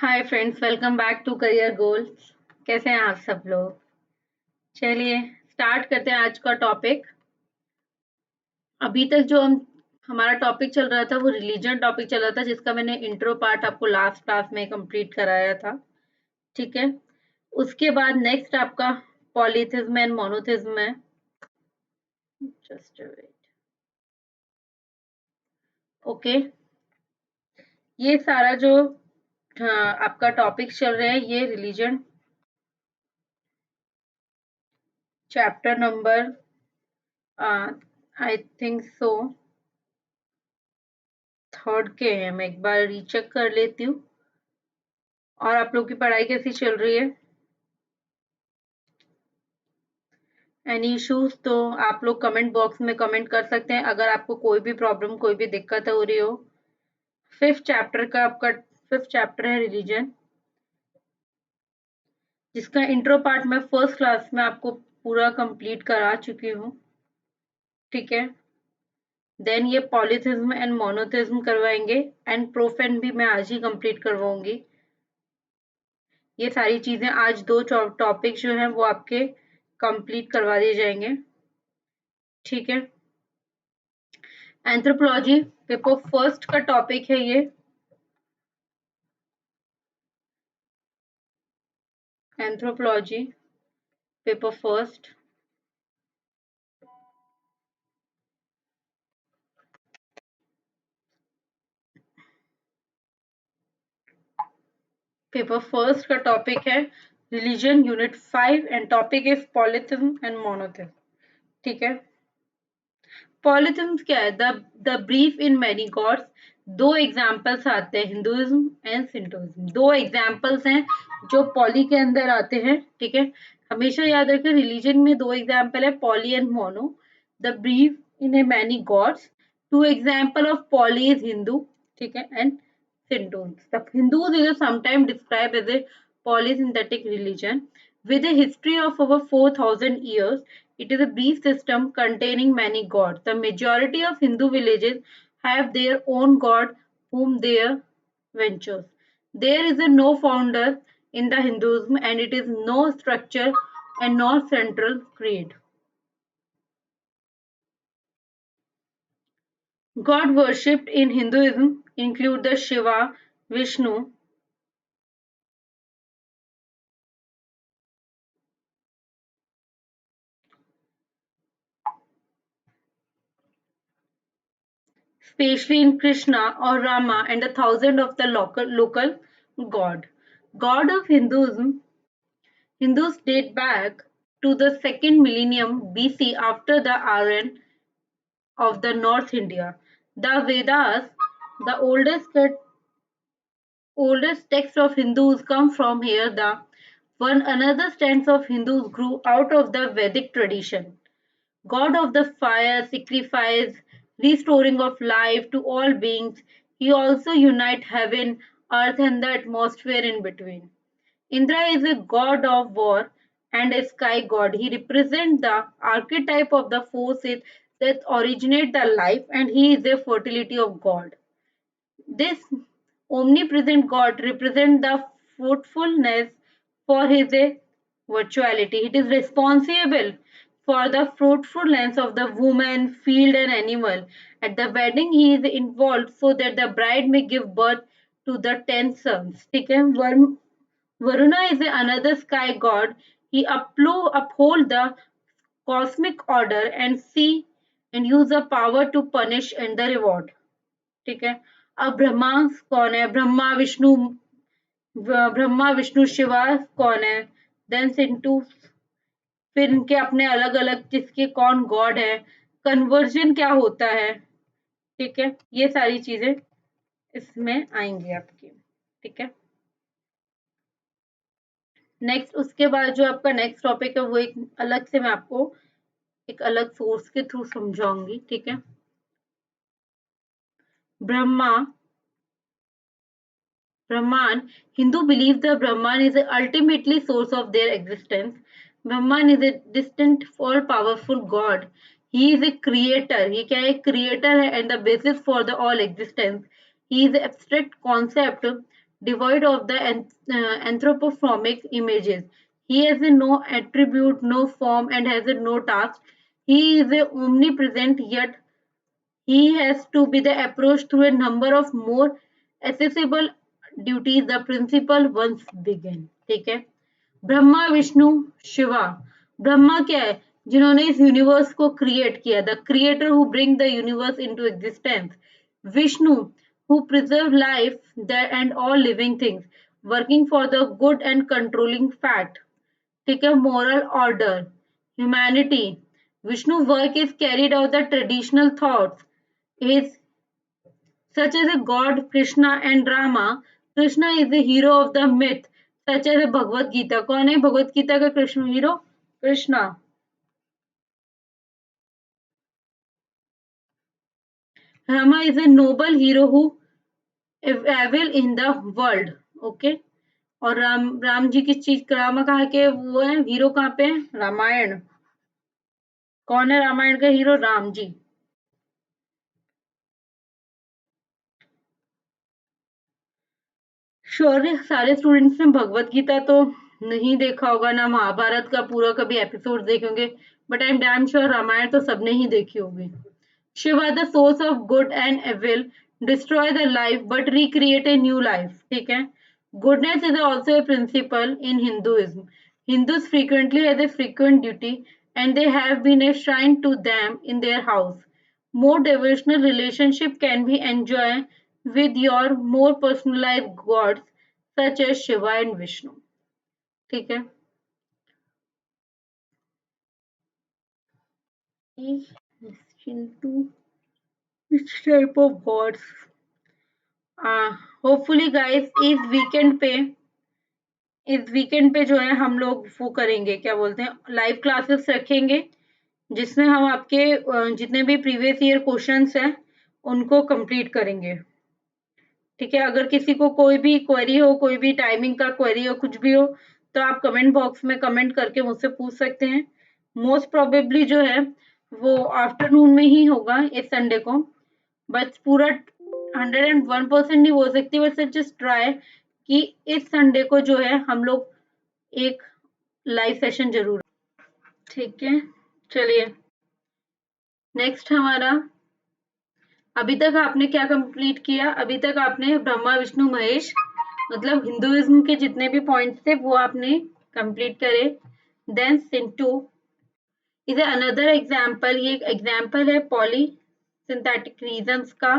Hi friends, welcome back to career goals. कैसे हैं आप सब लोग? चलिए स्टार्ट करते हैं आज का टॉपिक। अभी तक जो हमारा टॉपिक चल रहा था वो रिलीजन टॉपिक चल रहा था, जिसका मैंने इंट्रो पार्ट आपको लास्ट क्लास में कंप्लीट कराया था। ठीक है, उसके बाद नेक्स्ट आपका पॉलीथिज्म एंड मोनोथिज्म है। Just wait. ओके, ये सारा जो आपका टॉपिक चल रहा है, ये religion chapter number I think so third के हैं। मैं एक बार रीचेक कर लेती हूँ। और आप लोग की पढ़ाई कैसी चल रही है? एनी इश्यूज तो आप लोग कमेंट बॉक्स में कमेंट कर सकते हैं, अगर आपको कोई भी प्रॉब्लम, कोई भी दिक्कत हो रही हो। फिफ्थ चैप्टर का आपका फिफ्थ चैप्टर है रिलीजन, जिसका इंट्रो पार्ट मैं फर्स्ट क्लास में आपको पूरा कंप्लीट करा चुकी हूँ। ठीक है, देन ये पॉलीथिज्म एंड मोनोथिज्म करवाएंगे, एंड प्रोफेन भी मैं आज ही कंप्लीट करवाऊंगी। ये सारी चीजें आज दो टॉपिक जो हैं वो आपके कंप्लीट करवा दिए जाएंगे। ठीक है, एंथ्रोपोलॉजी पेपर फर्स्ट का टॉपिक है ये। Anthropology paper first. Paper first का टॉपिक है religion unit 5 and topic is polytheism and monotheism. ठीक है, पॉलीथिज्म क्या है? The brief in many gods. दो एग्जाम्पल्स आते हैं, हिंदुइज्म एंड सिंटोइज्म। दो एग्जाम्पल्स हैं जो पॉली के अंदर आते हैं। ठीक है, हमेशा याद रखें, रिलीजन में दो एग्जाम्पल है, poly and mono. The brief in a many gods. Two example of poly is Hindu, ठीक है, and Shintoians. The Hindus is sometimes described as a polysynthetic religion with a history of over 4,000 years. It is a belief system containing many gods. The majority of Hindu villages have their own god whom they ventures. There is a no founder in the Hinduism, and it is no structure and no central creed. God worshipped in Hinduism include the Shiva, Vishnu, especially in Krishna or Rama, and a thousand of the local god. God of Hinduism. Hindus date back to the second millennium BC after the Aryan of the North India. The Vedas, the oldest text of Hindus, come from here. The one another stands of Hindus grew out of the Vedic tradition. God of the fire, sacrifice, restoring of life to all beings. He also unites heaven, earth, and the atmosphere in between. Indra is a god of war and a sky god. He represents the archetype of the forces that originate the life, and he is a fertility of God. This omnipresent God represents the fruitfulness for his virtuality. It is responsible for the fruitfulness of the woman, field, and animal. At the wedding, he is involved so that the bride may give birth to the 10 sons. ठीक है, Varuna is another sky god. He uphold the cosmic order and see and use the power to punish and the reward. ठीक है, अब ब्रह्मा कौन है? ब्रह्मा विष्णु शिवा कौन है? Then Sintu, फिर इनके अपने अलग अलग किसके कौन गॉड है, कन्वर्जन क्या होता है। ठीक है, ये सारी चीजें इसमें आएंगी आपकी। ठीक है, नेक्स्ट उसके बाद जो आपका नेक्स्ट टॉपिक है वो एक अलग से मैं आपको एक अलग सोर्स के थ्रू समझाऊंगी। ठीक है, Brahma Brahman. Hindu believe the Brahman is the ultimately source of their existence. Brahman is a distant, all-powerful God. He is a creator. He क्या है? Creator है and the basis for the all existence. He is an abstract concept devoid of the anthropomorphic images. He has a no attribute, no form, and has a no task. He is a omnipresent, yet he has to be the approach through a number of more accessible duties. The principal once begin. ठीक है? ब्रह्मा विष्णु शिवा. ब्रह्मा क्या है? जिन्होंने इस universe को create किया. The creator who bring the universe into existence. Vishnu who preserve life and all living things, working for the good and controlling fact. ठीक है? Moral order. Humanity. Vishnu work is carried out the traditional thoughts is such as a god Krishna and Rama. Krishna is the hero of the myth such as a Bhagavad Gita. कौन है भगवत गीता का Krishna hero? Krishna. Rama is a noble hero who evil in the world. Okay. और राम जी किस चीज रामा कहा के वो है हीरो कहाँ पे है? रामायण. कौन है रामायण का हीरो? राम जी. श्योर सारे स्टूडेंट्स ने भगवत गीता तो नहीं देखा होगा, ना महाभारत का पूरा कभी एपिसोड देखे होंगे, but I am damn sure Ramayan तो सबने ही देखी होगी. Shiva the source of good and evil, destroy the life but recreate a new life. ठीक है? Goodness is also a principle in Hinduism. Hindus frequently has a frequent duty and they have been a shrine to them in their house. More devotional relationship can be enjoyed with your more personalized gods such as Shiva and Vishnu. ठीक है? Into which type of gods? Hopefully guys इस weekend पे जो है हम लोग वो करेंगे, क्या बोलते हैं, लाइव क्लासेस रखेंगे जिसमें हम आपके जितने भी प्रीवियस ईयर क्वेश्चंस हैं उनको कंप्लीट करेंगे. ठीक है? अगर किसी को कोई भी क्वेरी हो, कोई भी टाइमिंग का क्वेरी हो, कुछ भी हो, तो आप कमेंट बॉक्स में कमेंट करके मुझसे पूछ सकते हैं. मोस्ट प्रोबेबली जो है वो आफ्टरनून में ही होगा इस संडे को, बट पूरा 101% नहीं बोल सकती, बट जस्ट ट्राई कि इस संडे को जो है हम लोग एक लाइव सेशन जरूर. ठीक है? चलिए नेक्स्ट हमारा, अभी तक आपने क्या कंप्लीट किया? अभी तक आपने ब्रह्मा विष्णु महेश मतलब हिंदुइज्म के जितने भी पॉइंट्स थे वो आपने कंप्लीट करे. Then Shinto is another example. ये एक एग्जाम्पल है पॉलीसिंथेटिक रीजन्स का,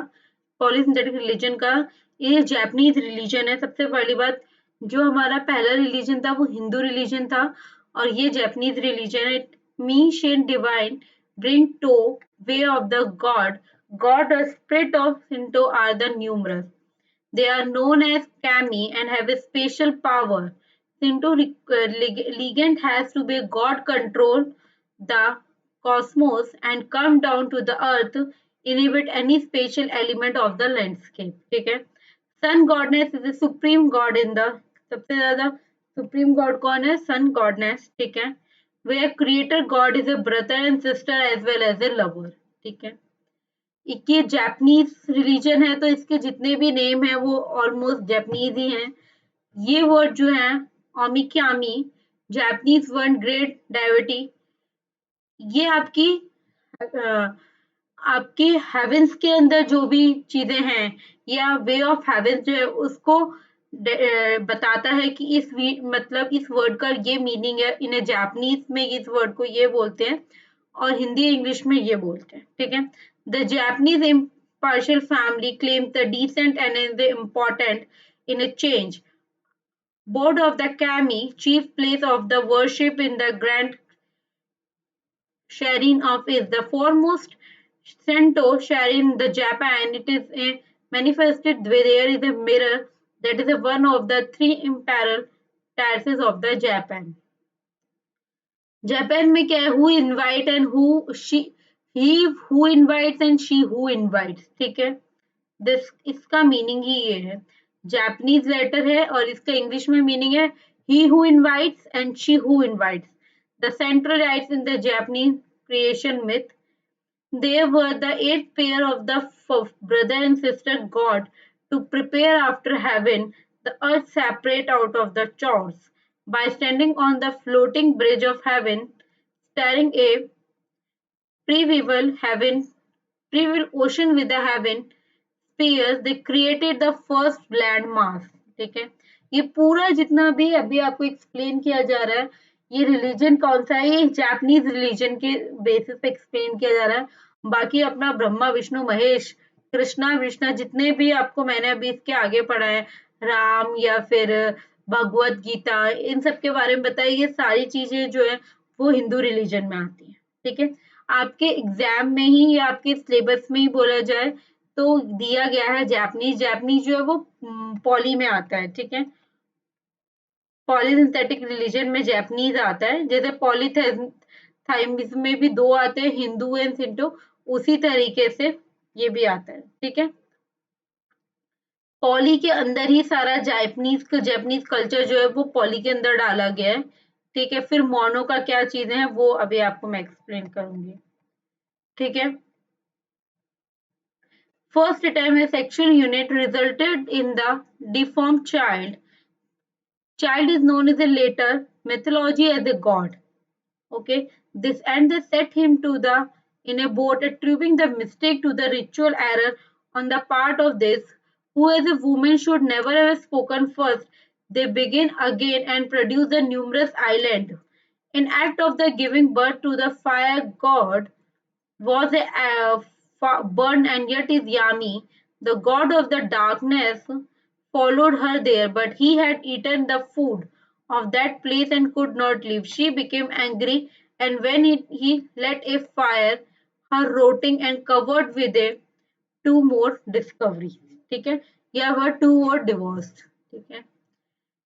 पॉलीसिंथेटिक रिलीजन का. ये जापानीज रिलीजन है. सबसे पहली बात, जो हमारा पहला रिलीजन था वो हिंदू रिलीजन था और ये जापानीज रिलीजन है. Mission divine bring to way of the god or spirit of Shinto are the numerous. They are known as kami and have a special power. Shinto legend has to be god control the cosmos and come down to the earth, inhabit any spatial element of the landscape. ठीक है? Sun goddess is the supreme god in the, सबसे ज्यादा supreme god कौन है? Sun goddess. ठीक है? Where creator god is a brother and sister as well as a lover. ठीक है? ये जापानीज रिलीजन है तो इसके जितने भी नेम है वो ऑलमोस्ट जापानीज ही हैं. ये वर्ड जो है ओमिक्यामी, जापानीज वर्ड ग्रेट डायविटी, ये आपकी हेवेंस के अंदर जो भी चीजें हैं या वे ऑफ हेवेंस जो है उसको बताता है कि मतलब इस वर्ड का ये मीनिंग है. इन्हें जापानीज में इस वर्ड को ये बोलते हैं और हिंदी इंग्लिश में ये बोलते हैं. ठीक है? The Japanese impartial family claims the descent and is the important in a change. Board of the kami, chief place of the worship in the grand shrine of is the foremost Sento shrine the Japan. It is a manifested there is a mirror that is one of the three imperial terraces of the Japan. Japan में क्या है? Who invite and who she, he who invites and she who invites. ठीक है? This इसका meaning ही ये है. Japanese letter है और इसका इंग्लिश में मीनिंग है he who invites and she who invites. The central rights in the Japanese creation myth. They were the eighth pair of the brother and sister god to prepare after heaven. the earth separate out of the chores. By standing on the floating bridge of heaven, staring a primeval heaven, primeval ocean with a heaven spheres, they created the first land mass. ठीक है, ये पूरा जितना भी अभी आपको explain किया जा रहा है, ये रिलीजन कौन सा है, ये जापानीज रिलीजन के बेसिस पे एक्सप्लेन किया जा रहा है। बाकी अपना ब्रह्मा विष्णु महेश कृष्णा विष्णु जितने भी आपको मैंने अभी इसके आगे पढ़ा है, राम या फिर भगवत गीता, इन सब के बारे में बताया, ये सारी चीजें जो है वो हिंदू रिलीजन में आती है। ठीक है, आपके एग्जाम में ही या आपके सिलेबस में ही बोला जाए तो दिया गया है जापानीज। जापानीज जो है वो पॉली में आता है। ठीक है, पॉलीसिंथेटिक रिलीजन में जापानीज आता है, जैसे पॉलीथाइमिज्म में भी दो आते हैं, हिंदू एंड सिंटो, उसी तरीके से ये भी आता है। ठीक है, पॉली के अंदर ही सारा जापानीज कल्चर जो है वो पॉली के अंदर डाला गया है। ठीक है, फिर मोनो का क्या चीजें हैं वो अभी आपको मैं एक्सप्लेन करूंगी। ठीक है, first time a sexual unit resulted in the deformed child. Child is known as a later mythology as a god. Okay, this and they set him to the in a boat, attributing the mistake to the ritual error on the part of this, who as a woman should never have spoken first. They begin again and produce a numerous island. In act of the giving birth to the fire god, was a burned, and yet is Yami, the god of the darkness, followed her there, but he had eaten the food of that place and could not leave. She became angry, and when he let a fire, her rotting and covered with a two more discoveries. ठीक है, या वह to और divorced. ठीक है,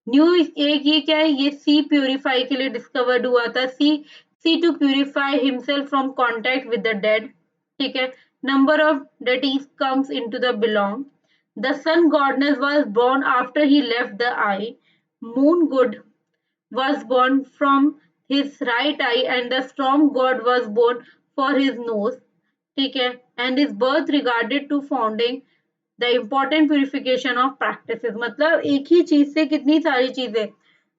new एक ये क्या है, ये सी प्यूरिफाई के लिए डिस्कवर्ड हुआ था। See to purify himself from contact with the dead. ठीक है, number of deities comes into the belong. The sun goddess was born after he left the eye. Moon god was born from his right eye, and the storm god was born for his nose. ठीक है, and his birth regarded to founding the important purification of practices। मतलब एक ही चीज से कितनी सारी चीजें,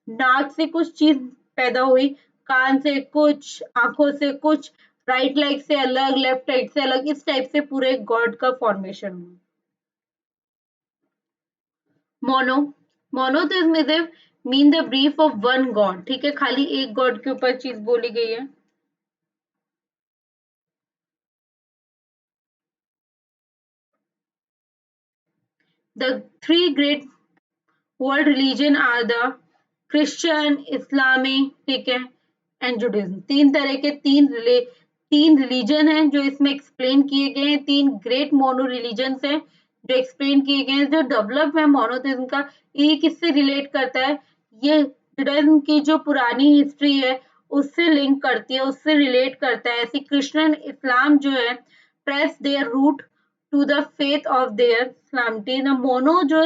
नाक से कुछ चीज पैदा हुई, कान से कुछ, आंखों से कुछ, राइट लेग से अलग, लेफ्ट राइट से अलग, इस टाइप से पूरे गॉड का फॉर्मेशन हुआ। Mono, monotheism is a mean the brief of one God. ठीक है, खाली एक गॉड के ऊपर चीज बोली गई है। The three great world religion are the Christian, Islamic, ठीक है, एंड जुडिज्म। तीन तरह के तीन रिलीजन हैं जो इसमें एक्सप्लेन किए गए हैं। तीन ग्रेट मोनो रिलीजन हैं जो एक्सप्लेन किए गए हैं। जो डेवलप है मोनोथिज्म का, ये किससे रिलेट करता है, ये जुडाइज्म की जो पुरानी हिस्ट्री है उससे लिंक करती है, उससे रिलेट करता है। ऐसी क्रिश्चियन इस्लाम जो है trace their root to the faith of their इस्लामिटी। मोनो जो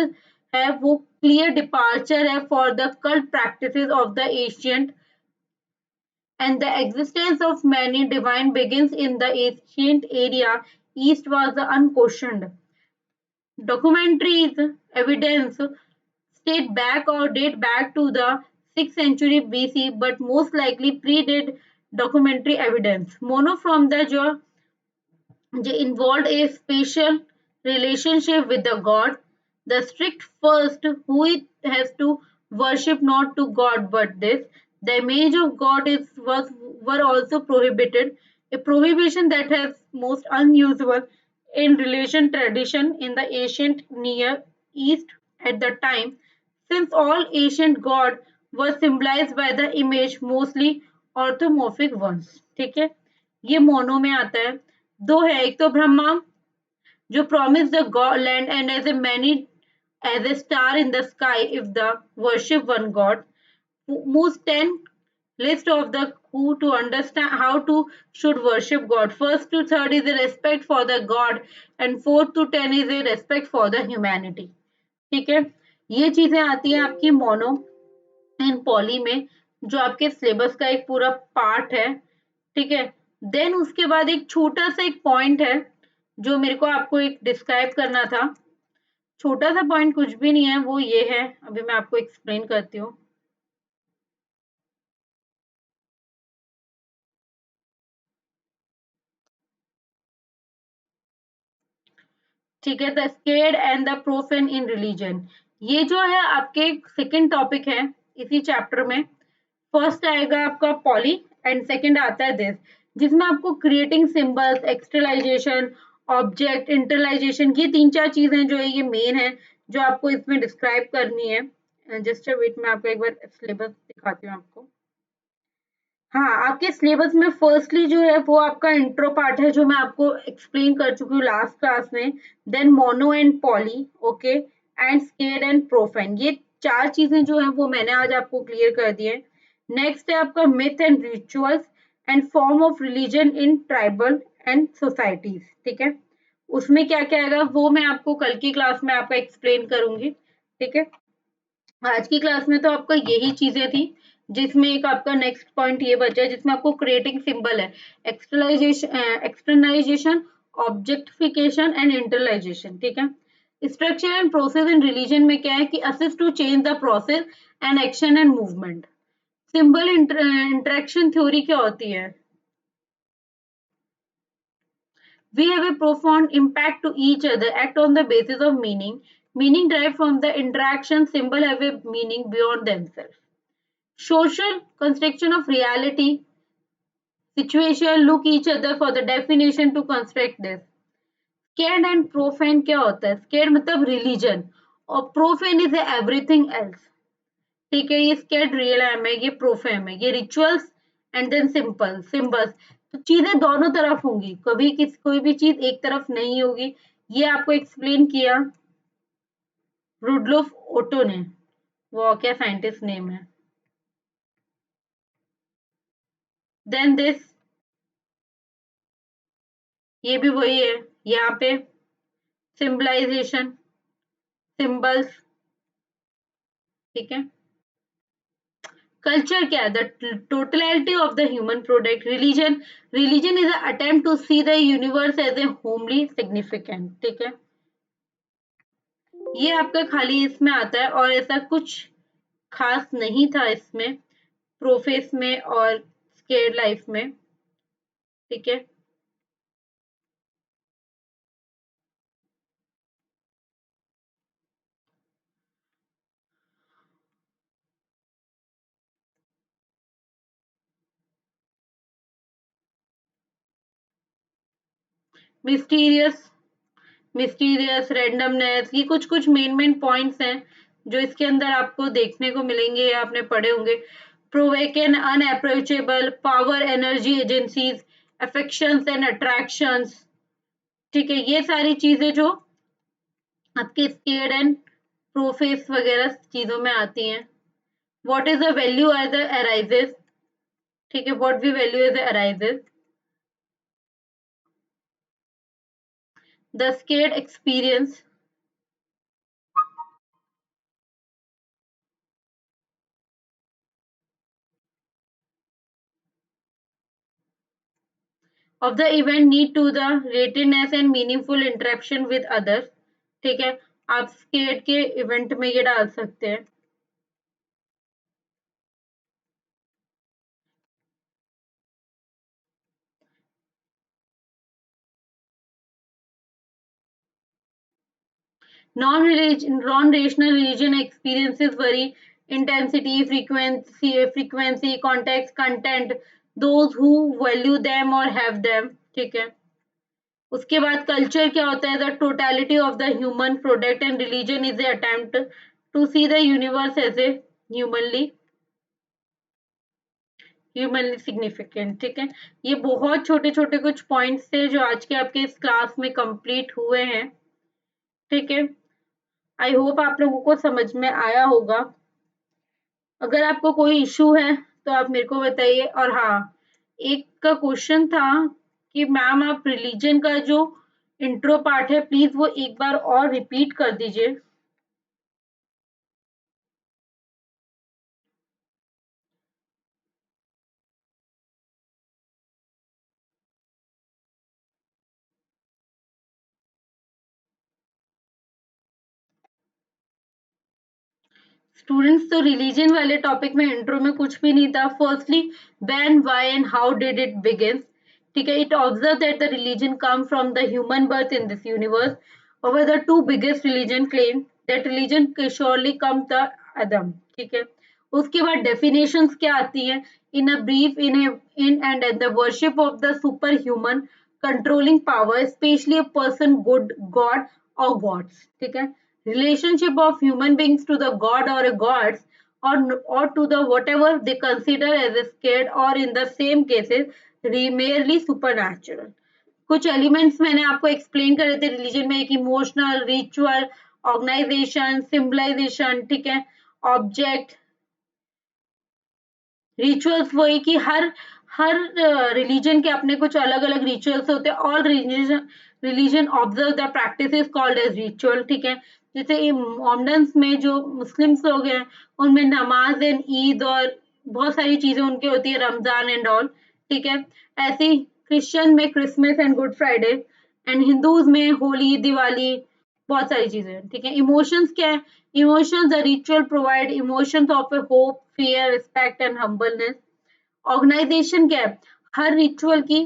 है वो क्लियर डिपार्चर है for the cult practices of the ancient, and the existence of many divine begins in the ancient area east was unquestioned. Documentaries evidence date back to the 6th century BC, but most likely predate documentary evidence. Mono from the involved a special relationship with the god. The strict first who it has to worship not to God but this. The image of God were also prohibited, a prohibition that has most unusual in relation tradition in the ancient Near East at the time, since all ancient god were symbolized by the image, mostly orthomorphic ones। ठीक है, ये mono में आता है। दो है, एक तो ब्रह्मा जो promised the god land and as a many as a star in the sky if the worship one god. Most 10 list of the who to understand how to should worship god. First to third is a respect for the god, and fourth to 10 is a respect for the humanity। ठीक है, ये चीजें आती हैं आपकी mono and poly में, जो आपके सिलेबस का एक पूरा पार्ट है। ठीक है, देन उसके बाद एक छोटा सा एक पॉइंट है जो मेरे को आपको एक डिस्क्राइब करना था। छोटा सा पॉइंट कुछ भी नहीं है, वो ये है, अभी मैं आपको एक्सप्लेन करती हूँ। ठीक है, the scared and the profane in religion. ये जो है आपके सेकंड टॉपिक है इसी चैप्टर में। फर्स्ट आएगा आपका पॉली एंड सेकंड आता है दिस, जिसमें आपको क्रिएटिंग सिंबल्स, एक्सटर्नलाइजेशन, ऑब्जेक्ट इंटरलाइजेशन, ये तीन चार चीजें जो है ये मेन है जो आपको इसमें डिस्क्राइब करनी है। जस्ट वेट, मैं आपको एक बार सिलेबस दिखाती हूँ आपको। हाँ, आपके सिलेबस में फर्स्टली जो है वो आपका इंट्रो पार्ट है जो मैं आपको एक्सप्लेन कर चुकी हूँ लास्ट क्लास में। Then mono and poly, okay, and sacred and profane, ये चार चीजें जो है वो मैंने आज आपको क्लियर कर दी है। नेक्स्ट है आपका myth and rituals and form of religion in tribal and societies. ठीक है, उसमें क्या क्या आएगा वो मैं आपको कल की क्लास में आपका एक्सप्लेन करूंगी। ठीक है, आज की क्लास में तो आपका यही चीजें थी, जिसमें एक आपका नेक्स्ट पॉइंट ये बचा है जिसमें आपको क्रिएटिंग सिंबल है, एक्सटर्नलाइजेशन, ऑब्जेक्टिफिकेशन एंड इंटरलाइजेशन। ठीक है, structure and process in religion में क्या है कि assist to change the process and action and movement. Symbol interaction theory क्या होती है? We have a profound impact to each other, act on the basis of meaning. Meaning derived from the interaction, symbol have a meaning beyond themselves. Social construction of reality, situation, look each other for the definition to construct this. Scared and profane क्या होता है? Scared मतलब religion और profane is everything else. ठीक है, ये scared real है, ये profane है, ये rituals and then simple symbols। तो चीजें दोनों तरफ होंगी, कभी किस कोई भी चीज एक तरफ नहीं होगी। ये आपको एक्सप्लेन किया रुडलोफ ओटो ने, वो क्या साइंटिस्ट नेम है। देन दिस, ये भी वही है, यहाँ पे सिंबलाइजेशन, सिंबल्स। ठीक है, कल्चर क्या है? The totality of the human product. Religion, religion is attempt to see the universe as a homely significant. ठीक है, ये आपका खाली इसमें आता है और ऐसा कुछ खास नहीं था इसमें, प्रोफेस में और स्केर्ड लाइफ में। ठीक है, मिस्टीरियस, मिस्टीरियस रैंडमनेस, ये कुछ कुछ मेन मेन पॉइंट्स हैं जो इसके अंदर आपको देखने को मिलेंगे या आपने पढ़े होंगे। प्रोवेकन, unapproachable, power, energy, agencies, affections and attractions. ठीक है, ये सारी चीजें जो आपके स्केर्ड एंड प्रोफेस वगैरह चीजों में आती हैं। What is the value as the arises. ठीक है, what we value as arises, the sacred experience of the event need to the relatedness and meaningful interaction with others। ठीक है, आप स्केट के इवेंट में ये डाल सकते हैं। Non rational religion experiences vary intensity, frequency, context, content, those who value them और हैव देम। ठीक है, उसके बाद कल्चर क्या होता है? The totality of the human product and religion is a attempt to see the universe as a humanly, humanly significant. ठीक है, ये बहुत छोटे छोटे कुछ पॉइंट्स थे जो आज के आपके इस क्लास में कंप्लीट हुए हैं। ठीक है, आई होप आप लोगों को समझ में आया होगा। अगर आपको कोई इशू है तो आप मेरे को बताइए। और हाँ, एक का क्वेश्चन था कि मैम आप रिलीजन का जो इंट्रो पार्ट है प्लीज वो एक बार और रिपीट कर दीजिए। स्टूडेंट्स, तो रिलीजन वाले टॉपिक में इंट्रो में कुछ भी नहीं था. Firstly, when, why and how did it begin. ठीक है. It observe that the religion come from the human birth in this universe. Over the two biggest religion claim that religion surely come the Adam. ठीक है. उसके बाद definitions क्या आती है. In a brief, in and the worship of the super human controlling power, especially a person, good god और gods. ठीक है. Relationship of human beings to the god or a gods, or to the whatever they consider as a scared, or in the same cases merely supernatural. कुछ elements मैंने आपको explain करे थे religion में. एक इमोशनल, रिचुअल, ऑर्गेनाइजेशन, सिंबलाइजेशन. ठीक है. Object, rituals वही कि हर हर रिलीजन के अपने कुछ अलग अलग रिचुअल्स होते हैं. All religion religion observe the practices called as ritual. ठीक है. जैसे मोमडन्स में जो मुस्लिम्स लोग हैं उनमें नमाज एंड ईद और बहुत सारी चीजें उनकी होती है, रमजान एंड ऑल. ठीक है. ऐसे ही क्रिश्चियन में Christmas and good Friday, and Hindus में होली, दिवाली, बहुत सारी चीजें. ठीक है. इमोशंस क्या है. Emotions, the ritual provide emotions of a hope, fear, respect and humbleness. Organization क्या है. हर रिचुअल की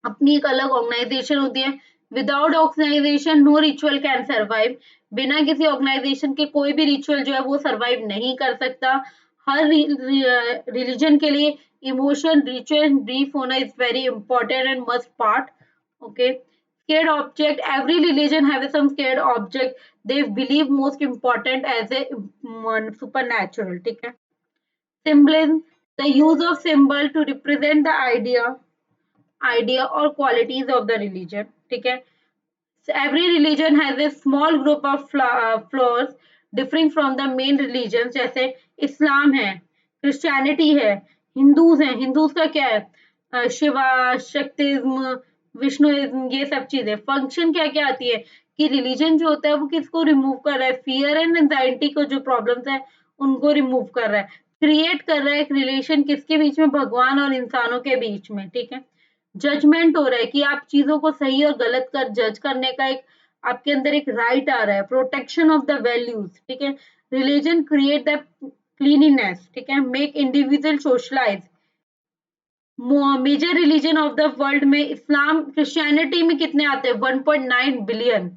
अपनी एक अलग ऑर्गेनाइजेशन होती है. Without organisation no ritual can survive. बिना किसी ऑर्गेनाइजेशन के कोई भी रिचुअल जो है वो सर्वाइव नहीं कर सकता. हर रिलीजन के लिए इमोशन, रिचुअल एंड ब्रीफ होना is very important and must part. Okay. Scared object. Every religion have some scared object they believe most important as a supernatural. ठीक है. Symbolism, the use of symbol to represent the idea or qualities of the religion. ठीक है. So every religion has a small group of flaws differing from the main religions. जैसे इस्लाम है, Christianity है, Hindus हैं. Hindus का क्या है. शिवा, शक्तिज्म, विष्णुइज्म, ये सब चीजें. फंक्शन क्या क्या आती है कि रिलीजन जो होता है वो किसको रिमूव कर रहा है. फियर एंड एंजाइटी को, जो प्रॉब्लम्स है उनको रिमूव कर रहा है. क्रिएट कर रहा है एक रिलेशन किसके बीच में, भगवान और इंसानों के बीच में. ठीक है. जजमेंट हो रहा है कि आप चीजों को सही और गलत कर जज करने का एक आपके अंदर एक राइट आ रहा है. Protection of the values. ठीक है. Religion create the cleanliness. ठीक है. Make individual socialise. Major religion of the world में इस्लाम, क्रिश्चियनिटी में कितने आते हैं, 1.9 billion.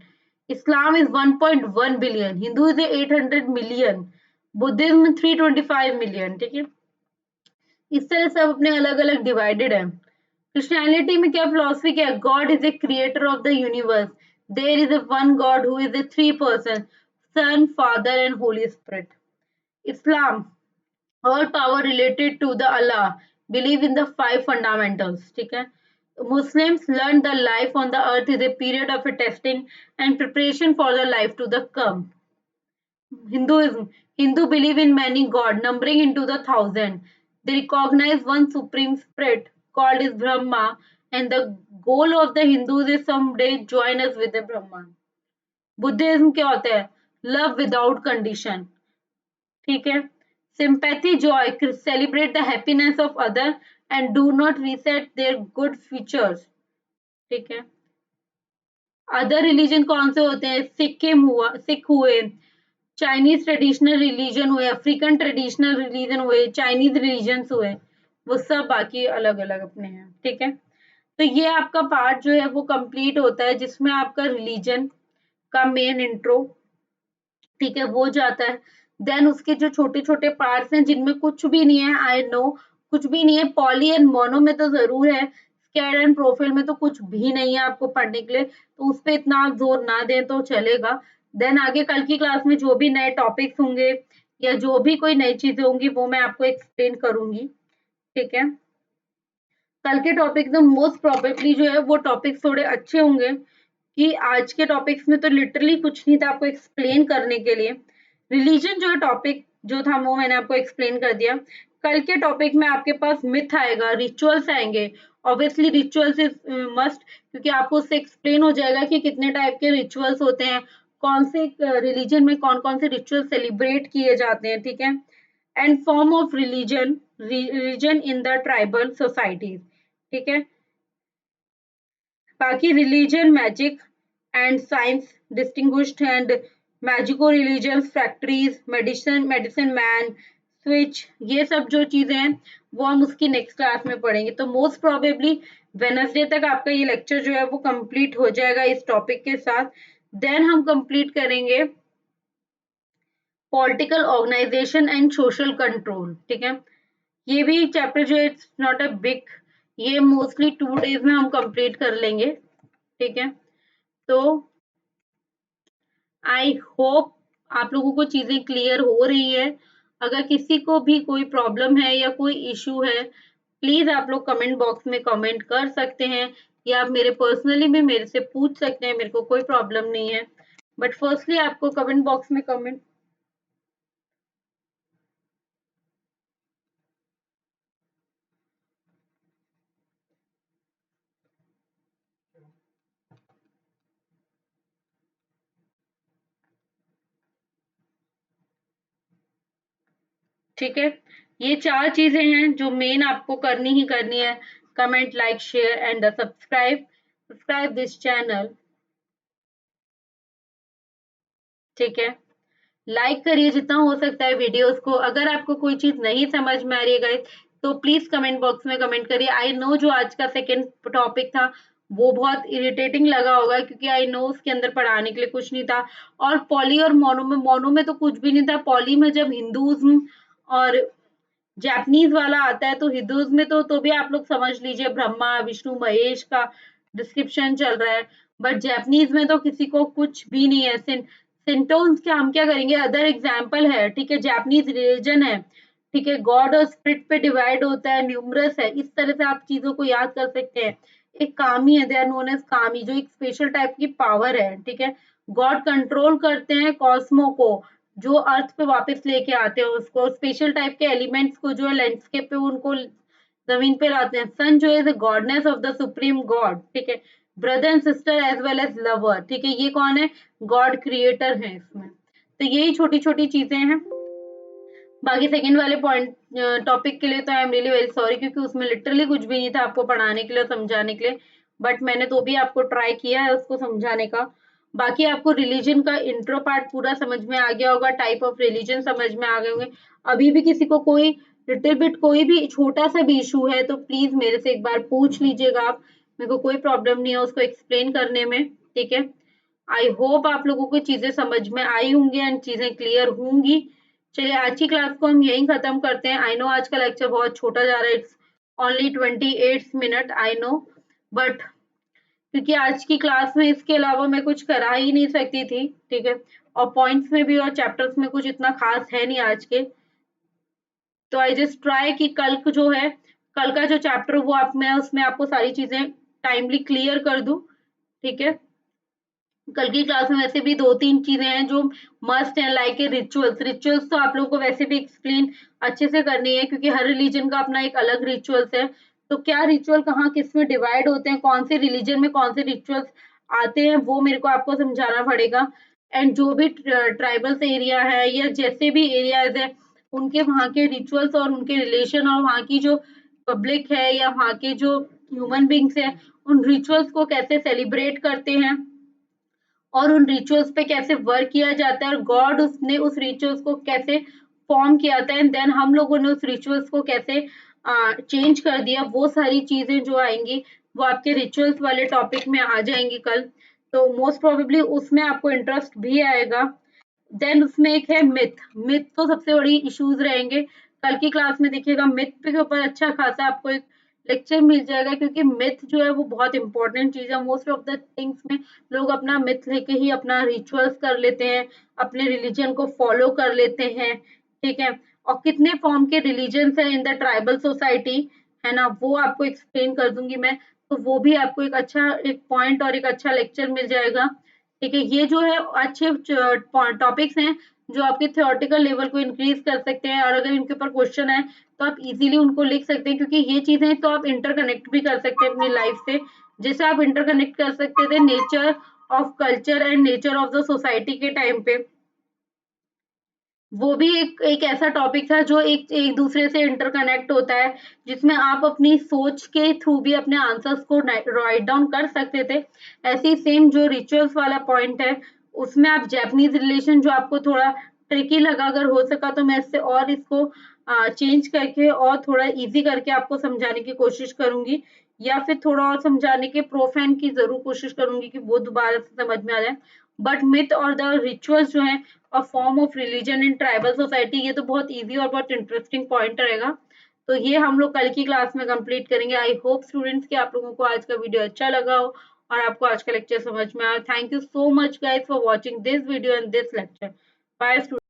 Islam is 1.1 billion. Hindu is 800 million. Buddhism 325 million. ठीक है. इस तरह सब अपने अलग अलग डिवाइडेड है. क्रिश्चियनिटी में क्या फिलोसफी क्या है. God is a creator of the universe. There is a one God who is a three person, son, father and holy spirit. Islam, all power related to the Allah, believe in the five fundamentals. ठीक है. Muslims learn the life on the earth is a period of a testing and preparation for the life to the come. Hinduism, Hindu believe in many god numbering into the thousand. They recognize one supreme spirit called is Brahma, and the goal of the Hindus is someday join us with the Brahman. Buddhism क्या होता है. Love without condition. ठीक है. Sympathy, joy, celebrate the happiness of other and do not reset their good features. ठीक है. Other religion कौन से होते हैं. सिख हुए, चाइनीज ट्रेडिशनल रिलीजन हुए, अफ्रीकन ट्रेडिशनल रिलीजन हुए, चाइनीज रिलीजन्स हुए, वो सब बाकी अलग अलग अपने हैं. ठीक है. तो ये आपका पार्ट जो है वो कंप्लीट होता है जिसमें आपका रिलीजन का मेन इंट्रो, ठीक है, वो जाता है. देन उसके जो छोटे छोटे पार्ट्स हैं जिनमें कुछ भी नहीं है, आई नो, कुछ भी नहीं है. पॉली एंड मोनो में तो जरूर है. स्कैड एंड प्रोफाइल में तो कुछ भी नहीं है आपको पढ़ने के लिए, तो उस पर इतना जोर ना दें तो चलेगा. देन आगे कल की क्लास में जो भी नए टॉपिक्स होंगे या जो भी कोई नई चीजें होंगी वो मैं आपको एक्सप्लेन करूंगी. ठीक है. कल के टॉपिक में मोस्ट प्रोबेबली जो है वो टॉपिक्स थोड़े अच्छे होंगे कि आज के टॉपिक्स में तो लिटरली कुछ नहीं था आपको एक्सप्लेन करने के लिए. रिलीजन जो टॉपिक जो था वो मैंने आपको एक्सप्लेन कर दिया. कल के टॉपिक में आपके पास मिथ आएगा, रिचुअल्स आएंगे. ऑब्वियसली रिचुअल्स इज मस्ट, क्योंकि आपको उससे एक्सप्लेन हो जाएगा कि कितने टाइप के रिचुअल्स होते हैं, कौन से रिलीजन में कौन कौन से रिचुअल सेलिब्रेट किए जाते हैं. ठीक है. And form of religion in the tribal societies. ठीक है. बाकी religion, magic and science distinguished and magico religions, factories, medicine man, switch, ये सब जो चीजें हैं वो हम उसकी नेक्स्ट क्लास में पढ़ेंगे। तो मोस्ट प्रोबेबली वेनसडे तक आपका ये लेक्चर जो है वो कंप्लीट हो जाएगा इस टॉपिक के साथ। देन हम कंप्लीट करेंगे political organisation and social control. ठीक है, ये भी चैप्टर जो है इट्स नॉट अ बिग, ये मोस्टली 2 डेज में हम कंप्लीट कर लेंगे। ठीक है, तो आई होप आप लोगों को चीजें क्लियर हो रही है। अगर किसी को भी कोई प्रॉब्लम है या कोई इश्यू है, प्लीज आप लोग कमेंट बॉक्स में कमेंट कर सकते हैं, या आप मेरे पर्सनली भी मेरे से पूछ सकते हैं, मेरे को कोई प्रॉब्लम नहीं है। बट फर्स्टली आपको कमेंट बॉक्स में कमेंट। ठीक है, ये 4 चीजें हैं जो मेन आपको करनी ही करनी है। Comment, like, share and subscribe this channel. ठीक है, लाइक करिए जितना हो सकता है वीडियोस को। अगर आपको कोई चीज नहीं समझ में आ रही है गाइस, तो प्लीज कमेंट बॉक्स में कमेंट करिए। आई नो जो आज का सेकंड टॉपिक था वो बहुत इरिटेटिंग लगा होगा, क्योंकि आई नो उसके अंदर पढ़ाने के लिए कुछ नहीं था। और पॉली और मोनो में तो कुछ भी नहीं था। पॉली में जब हिंदुज्म और जैपनीज वाला आता है, तो हिंदुइज्म में तो भी आप लोग समझ लीजिए ब्रह्मा विष्णु महेश का डिस्क्रिप्शन चल रहा है। बट जैपनीज में तो किसी को कुछ भी नहीं है। सिंटोन्स क्या, हम क्या करेंगे, अदर एग्जाम्पल है। ठीक है, जैपनीज रिलीजन है। ठीक है, गॉड और स्पिरिट पे डिवाइड होता है, न्यूमरस है, इस तरह से आप चीजों को याद कर सकते हैं। एक कामी है, दे आर नोन एज कामी, जो एक स्पेशल टाइप की पावर है। ठीक है, गॉड कंट्रोल करते हैं कॉस्मो को, जो अर्थ पे वापस लेके आते हैं उसको, स्पेशल टाइप के एलिमेंट्स को जो है लैंडस्केप पे उनको जमीन पे लाते हैं। सन जो है goodness of the supreme God. ठीक है, brother and sister as well as lover. ठीक है, ये कौन है, गॉड क्रिएटर है इसमें। तो यही छोटी छोटी चीजें हैं। बाकी सेकंड वाले पॉइंट टॉपिक के लिए तो I am really very sorry, क्योंकि उसमें लिटरली कुछ भी नहीं था आपको पढ़ाने के लिए, समझाने के लिए। बट मैंने तो भी आपको ट्राई किया है उसको समझाने का। बाकी आपको रिलीजन का इंट्रो पार्ट पूरा समझ में आ गया होगा, टाइप ऑफ रिलीजन समझ में आ गए होंगे। अभी भी किसी को कोई लिटिल बिट कोई भी छोटा सा भी इशू है, तो प्लीज मेरे से एक बार पूछ लीजिएगा आप। मेरे को कोई प्रॉब्लम नहीं है उसको एक्सप्लेन करने में। ठीक है, आई होप आप लोगों को चीजें समझ में आई होंगी एंड चीजें क्लियर होंगी। चलिए आज की क्लास को हम यहीं खत्म करते हैं। आई नो आज का लेक्चर बहुत छोटा जा रहा है, it's only 28 minute, I know. But क्योंकि आज की क्लास में इसके अलावा मैं कुछ करा ही नहीं सकती थी। ठीक है, और पॉइंट्स में भी और चैप्टर्स में कुछ इतना खास है नहीं आज के। तो आई जस्ट ट्राई कि कल को जो है, कल का जो चैप्टर वो आप मैं उसमें आपको सारी चीजें टाइमली क्लियर कर दूं। ठीक है, कल की क्लास में वैसे भी 2-3 चीजें हैं जो मस्ट हैं, लाइक ए रिचुअल्स। रिचुअल्स तो आप लोगों को वैसे भी एक्सप्लेन अच्छे से करनी है, क्योंकि हर रिलीजन का अपना एक अलग रिचुअल्स है। तो क्या रिचुअल कहाँ किस में डिवाइड होते हैं, कौन से रिलीजन में कौन से रिचुअल्स आते हैं, वो मेरे को आपको समझाना पड़ेगा। एंड जो भी ट्राइबल्स एरिया है या जैसे भी एरियाज है, उनके वहाँ के रिचुअल्स और उनके रिलेशन, और वहाँ की जो पब्लिक है या वहाँ के जो ह्यूमन बींग्स है, उन रिचुअल्स को कैसे सेलिब्रेट करते हैं और उन रिचुअल्स पे कैसे वर्क किया जाता है, और गॉड उसने उस रिचुअल्स को कैसे फॉर्म किया था, एंड देन हम लोगों ने उस रिचुअल्स को कैसे चेंज कर दिया, वो सारी चीजें जो आएंगी वो आपके रिचुअल्स वाले टॉपिक में आ जाएंगी कल। तो मोस्ट प्रोबेबली उसमें आपको इंटरेस्ट भी आएगा। देन उसमें एक है मिथ। मिथ तो सबसे बड़ी इश्यूज रहेंगे कल की क्लास में। देखिएगा मिथ के ऊपर अच्छा खासा आपको एक लेक्चर मिल जाएगा, क्योंकि मिथ जो है वो बहुत इंपॉर्टेंट चीज है। मोस्ट ऑफ द थिंग्स में लोग अपना मिथ लेके ही अपना रिचुअल्स कर लेते हैं, अपने रिलीजन को फॉलो कर लेते हैं। ठीक है, और कितने फॉर्म के रिलीजन है इन द ट्राइबल सोसाइटी, है ना, वो आपको एक्सप्लेन कर दूंगी मैं। तो वो भी आपको एक अच्छा एक पॉइंट और एक अच्छा लेक्चर मिल जाएगा। ठीक है, ये जो है अच्छे टॉपिक्स हैं जो आपके थ्योरेटिकल लेवल को इंक्रीज कर सकते हैं, और अगर इनके ऊपर क्वेश्चन है तो आप इजीली उनको लिख सकते हैं, क्योंकि ये चीजें तो आप इंटरकनेक्ट भी कर सकते हैं अपनी लाइफ से। जैसे आप इंटरकनेक्ट कर सकते थे nature of culture and nature of the society के टाइम पे, वो भी एक एक ऐसा टॉपिक था जो एक एक दूसरे से इंटरकनेक्ट होता है, जिसमें आप अपनी सोच के थ्रू भी अपने आंसर्स को राइट डाउन कर सकते थे। ऐसे ही सेम जो रिचुअल्स वाला पॉइंट है उसमें आप जैपनीज रिलेशन जो आपको थोड़ा ट्रिकी लगा, अगर हो सका तो मैं इससे और इसको चेंज करके और थोड़ा इजी करके आपको समझाने की कोशिश करूंगी, या फिर थोड़ा और समझाने के प्रोफैन की जरूर कोशिश करूंगी कि वो दोबारा से समझ में आ जाए। बट मिथ और द रिचुअल्स जो है, a form of religion in tribal society, ये तो बहुत इजी और बहुत इंटरेस्टिंग पॉइंट रहेगा। तो ये हम लोग कल की क्लास में कंप्लीट करेंगे। आई होप स्टूडेंट्स कि आप लोगों को आज का वीडियो अच्छा लगा हो और आपको आज का लेक्चर समझ में आया। Thank you so much guys for watching this video and this lecture. Bye students.